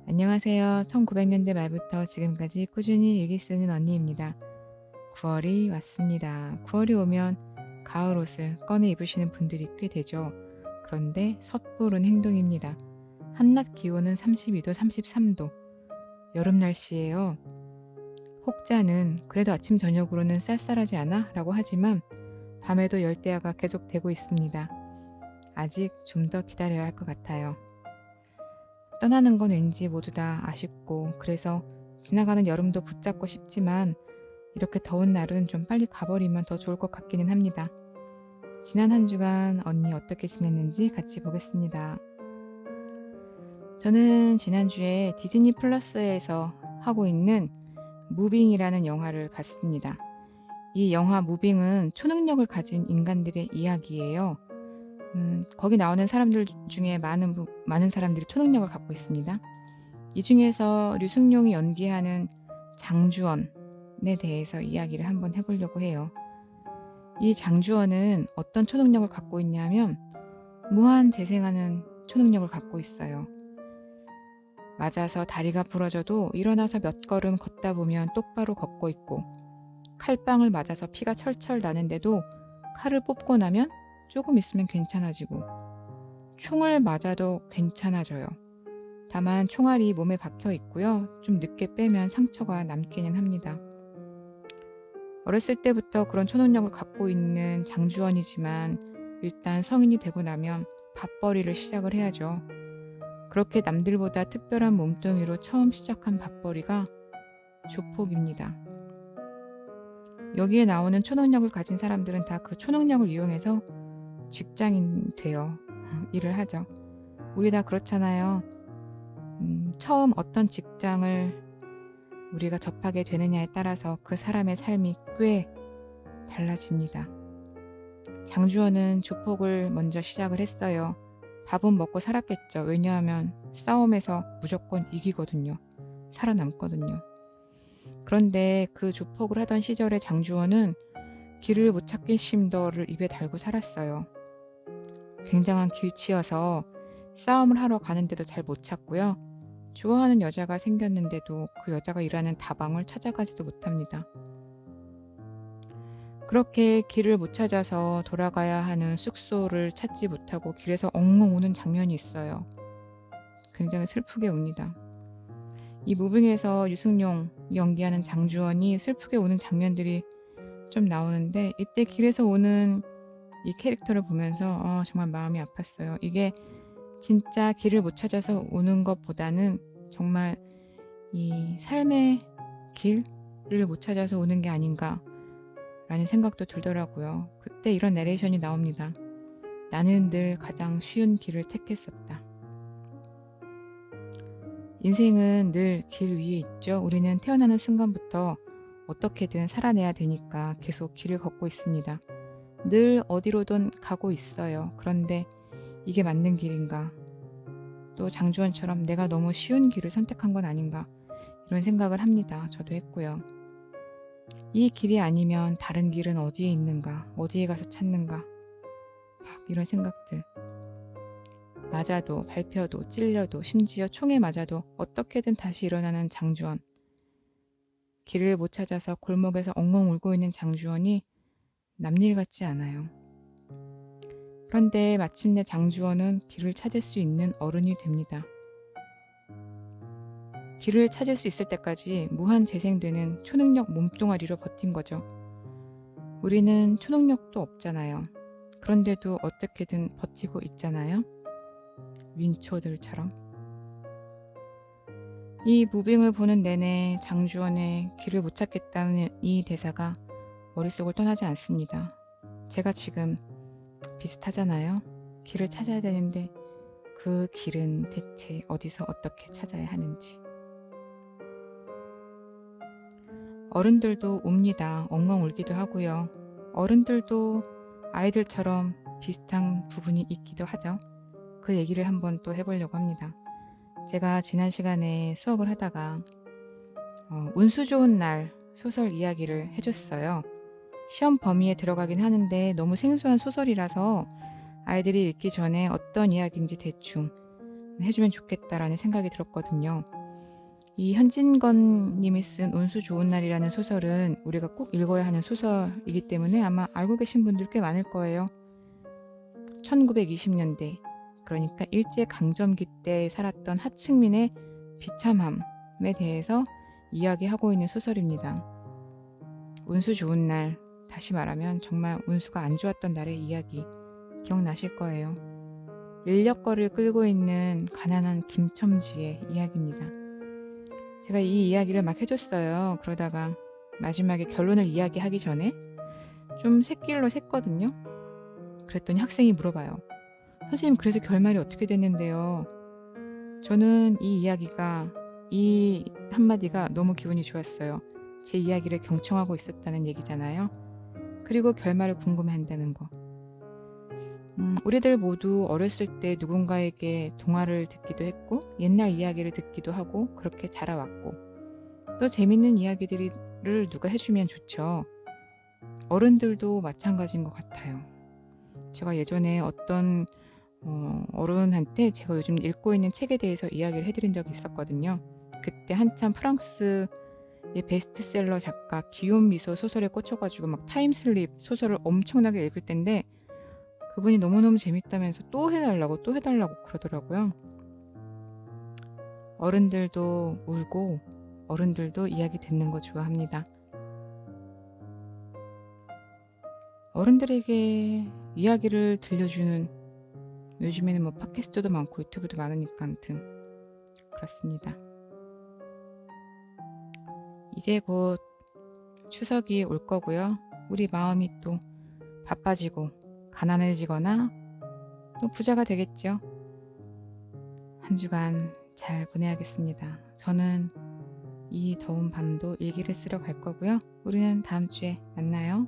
안녕하세요. 1900년대 말부터 지금까지 꾸준히 일기 쓰는 언니입니다. 9월이 왔습니다. 9월이 오면 가을 옷을 꺼내 입으시는 분들이 꽤 되죠. 그런데 섣부른 행동입니다. 한낮 기온은 32도, 33도. 여름 날씨예요. 혹자는 그래도 아침 저녁으로는 쌀쌀하지 않아? 라고 하지만 밤에도 열대야가 계속되고 있습니다. 아직 좀 더 기다려야 할 것 같아요. 떠나는 건 왠지 모두 다 아쉽고 그래서 지나가는 여름도 붙잡고 싶지만 이렇게 더운 날은 좀 빨리 가버리면 더 좋을 것 같기는 합니다. 지난 한 주간 언니 어떻게 지냈는지 같이 보겠습니다. 저는 지난주에 디즈니 플러스에서 하고 있는 무빙이라는 영화를 봤습니다. 이 영화 무빙은 초능력을 가진 인간들의 이야기예요. 거기 나오는 사람들 중에 많은 사람들이 초능력을 갖고 있습니다. 이 중에서 류승룡이 연기하는 장주원에 대해서 이야기를 한번 해보려고 해요. 이 장주원은 어떤 초능력을 갖고 있냐면 무한 재생하는 초능력을 갖고 있어요. 맞아서 다리가 부러져도 일어나서 몇 걸음 걷다 보면 똑바로 걷고 있고, 칼빵을 맞아서 피가 철철 나는데도 칼을 뽑고 나면 조금 있으면 괜찮아지고, 총을 맞아도 괜찮아져요. 다만 총알이 몸에 박혀 있고요. 좀 늦게 빼면 상처가 남기는 합니다. 어렸을 때부터 그런 초능력을 갖고 있는 장주원이지만 일단 성인이 되고 나면 밥벌이를 시작을 해야죠. 그렇게 남들보다 특별한 몸뚱이로 처음 시작한 밥벌이가 조폭입니다. 여기에 나오는 초능력을 가진 사람들은 다 그 초능력을 이용해서 직장인 돼요. 일을 하죠. 우리 다 그렇잖아요. 처음 어떤 직장을 우리가 접하게 되느냐에 따라서 그 사람의 삶이 꽤 달라집니다. 장주원은 조폭을 먼저 시작을 했어요. 밥은 먹고 살았겠죠. 왜냐하면 싸움에서 무조건 이기거든요. 살아남거든요. 그런데 그 조폭을 하던 시절의 장주원은 길을 못 찾길 심더를 입에 달고 살았어요. 굉장한 길치여서 싸움을 하러 가는데도 잘 못 찾고요. 좋아하는 여자가 생겼는데도 그 여자가 일하는 다방을 찾아가지도 못합니다. 그렇게 길을 못 찾아서 돌아가야 하는 숙소를 찾지 못하고 길에서 엉엉 우는 장면이 있어요. 굉장히 슬프게 웁니다. 이 무빙에서 유승용이 연기하는 장주원이 슬프게 우는 장면들이 좀 나오는데 이때 길에서 우는 이 캐릭터를 보면서 정말 마음이 아팠어요. 이게 진짜 길을 못 찾아서 우는 것보다는 정말 이 삶의 길을 못 찾아서 우는 게 아닌가 라는 생각도 들더라고요. 그때 이런 내레이션이 나옵니다. 나는 늘 가장 쉬운 길을 택했었다. 인생은 늘 길 위에 있죠. 우리는 태어나는 순간부터 어떻게든 살아내야 되니까 계속 길을 걷고 있습니다. 늘 어디로든 가고 있어요. 그런데 이게 맞는 길인가? 또 장주원처럼 내가 너무 쉬운 길을 선택한 건 아닌가? 이런 생각을 합니다. 저도 했고요. 이 길이 아니면 다른 길은 어디에 있는가? 어디에 가서 찾는가? 막 이런 생각들. 맞아도 밟혀도 찔려도 심지어 총에 맞아도 어떻게든 다시 일어나는 장주원. 길을 못 찾아서 골목에서 엉엉 울고 있는 장주원이 남일 같지 않아요. 그런데 마침내 장주원은 길을 찾을 수 있는 어른이 됩니다. 길을 찾을 수 있을 때까지 무한 재생되는 초능력 몸뚱아리로 버틴 거죠. 우리는 초능력도 없잖아요. 그런데도 어떻게든 버티고 있잖아요. 윈초들처럼. 이 무빙을 보는 내내 장주원의 길을 못 찾겠다는 이 대사가 머릿속을 떠나지 않습니다. 제가 지금 비슷하잖아요. 길을 찾아야 되는데 그 길은 대체 어디서 어떻게 찾아야 하는지. 어른들도 웁니다. 엉엉 울기도 하고요. 어른들도 아이들처럼 비슷한 부분이 있기도 하죠. 그 얘기를 한번 또 해보려고 합니다. 제가 지난 시간에 수업을 하다가 운수 좋은 날 소설 이야기를 해줬어요. 시험 범위에 들어가긴 하는데 너무 생소한 소설이라서 아이들이 읽기 전에 어떤 이야기인지 대충 해주면 좋겠다라는 생각이 들었거든요. 이 현진건 님이 쓴 운수 좋은 날이라는 소설은 우리가 꼭 읽어야 하는 소설이기 때문에 아마 알고 계신 분들 꽤 많을 거예요. 1920년대, 그러니까 일제강점기 때 살았던 하층민의 비참함에 대해서 이야기하고 있는 소설입니다. 운수 좋은 날, 다시 말하면 정말 운수가 안 좋았던 날의 이야기 기억나실 거예요. 인력거를 끌고 있는 가난한 김첨지의 이야기입니다. 제가 이 이야기를 막 해줬어요. 그러다가 마지막에 결론을 이야기하기 전에 좀 샛길로 샜거든요. 그랬더니 학생이 물어봐요. 선생님, 그래서 결말이 어떻게 됐는데요? 저는 이 이야기가, 이 한마디가 너무 기분이 좋았어요. 제 이야기를 경청하고 있었다는 얘기잖아요. 그리고 결말을 궁금해한다는 거. 우리들 모두 어렸을 때 누군가에게 동화를 듣기도 했고 옛날 이야기를 듣기도 하고 그렇게 자라왔고, 또 재밌는 이야기들을 누가 해주면 좋죠. 어른들도 마찬가지인 것 같아요. 제가 예전에 어떤 어른한테 제가 요즘 읽고 있는 책에 대해서 이야기를 해드린 적이 있었거든요. 그때 한참 프랑스의 베스트셀러 작가 기욤 미소 소설에 꽂혀가지고 막 타임슬립 소설을 엄청나게 읽을 텐데, 그분이 너무너무 재밌다면서 또 해달라고 그러더라고요. 어른들도 울고 어른들도 이야기 듣는 거 좋아합니다. 어른들에게 이야기를 들려주는, 요즘에는 뭐 팟캐스트도 많고 유튜브도 많으니까 아무튼 그렇습니다. 이제 곧 추석이 올 거고요. 우리 마음이 또 바빠지고 가난해지거나 또 부자가 되겠죠. 한 주간 잘 보내야겠습니다. 저는 이 더운 밤도 일기를 쓰러 갈 거고요. 우리는 다음 주에 만나요.